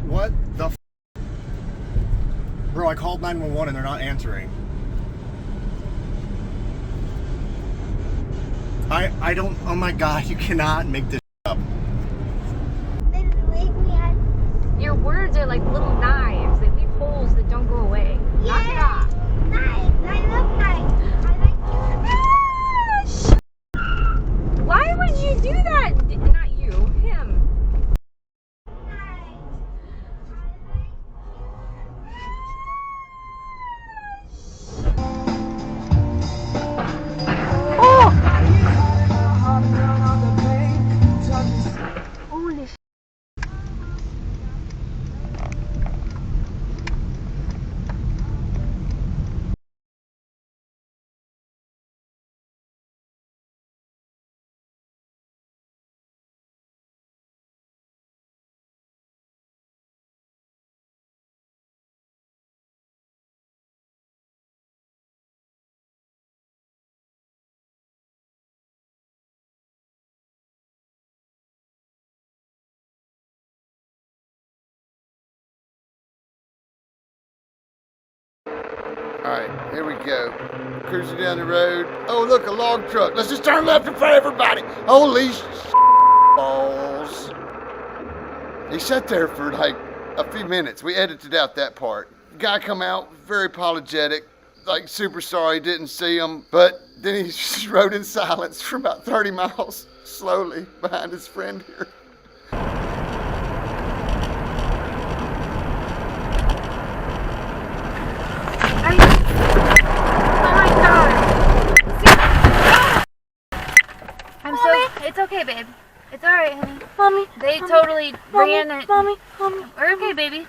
What the f? Bro, I called 911 and they're not answering. I don't, oh my god, you cannot make this up. Your words are like little knives. They leave holes that don't go away. Yeah. Knock it off. Knives. I love knives. I like you. Why would you do that? Not you, him. Holy sh**. Alright, here we go. Cruising down the road. Oh, look, a log truck. Let's just turn left in front of everybody. Holy balls. He sat there for like a few minutes. We edited out that part. Guy come out, very apologetic, like super sorry, didn't see him. But then he just rode in silence for about 30 miles slowly behind his friend here. It's okay, babe. It's alright, honey. Mommy. They totally ran it. Mommy. We're okay, baby.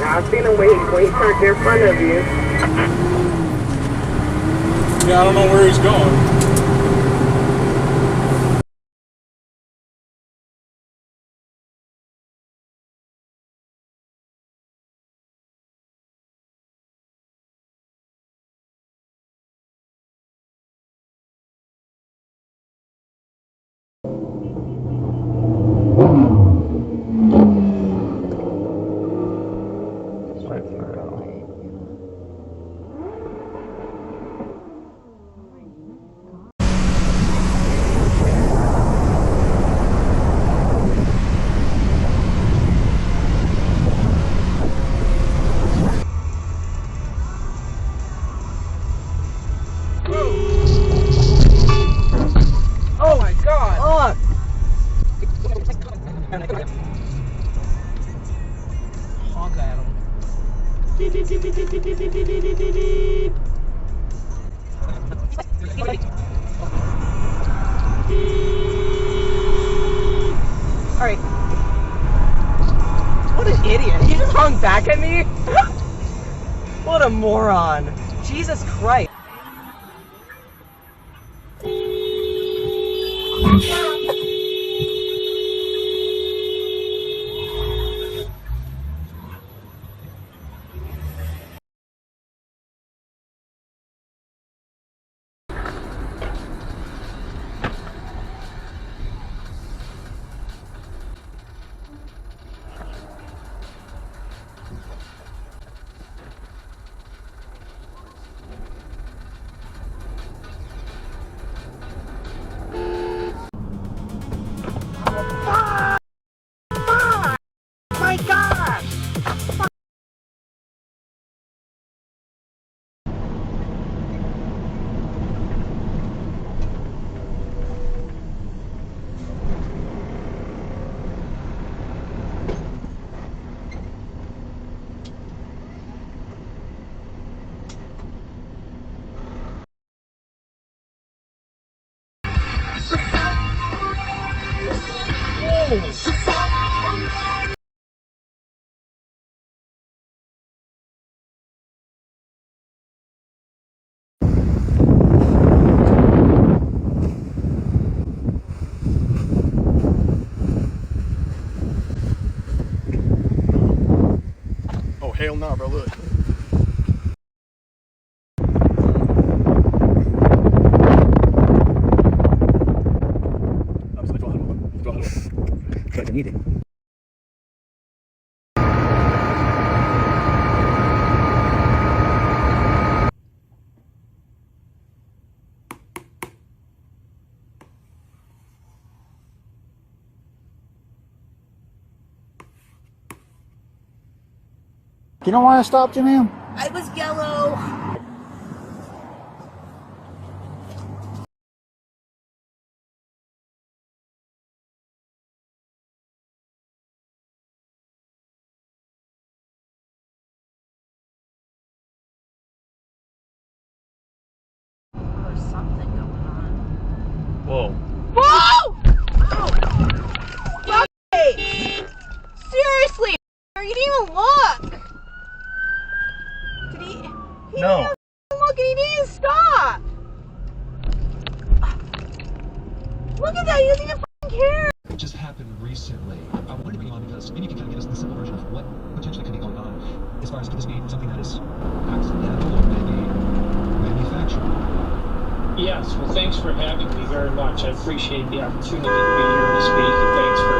I've seen him when he turned in front of you. Yeah, I don't know where he's going. Oh my god! Look! Honk at him. Alright. What an idiot. He just hung back at me? What a moron. Jesus Christ. Oh, hell no, bro, look. You know why I stopped you, ma'am? I was yellow. There's something going on. Whoa. Whoa! Okay. Seriously, you didn't even look. Did he No. didn't even look, and he didn't stop. Look at that, he doesn't even fucking care. It just happened recently. I wanted to bring you on because maybe you can kind of give us the simple version of what potentially could be going on. As far as could this be something that is accidental or maybe manufactured? Yes, well, thanks for having me very much. I appreciate the opportunity to be here to speak, and thanks for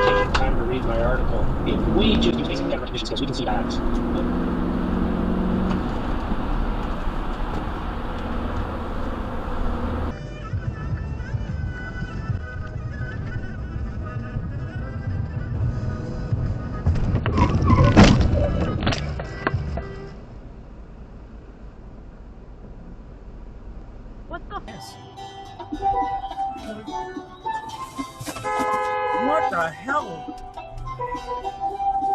taking time to read my article. If we just use basic recognition skills, we can see that. What the? What the hell?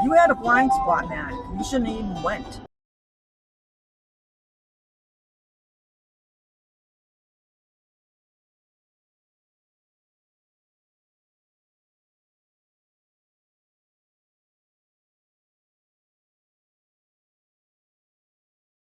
You had a blind spot, man. You shouldn't have even went.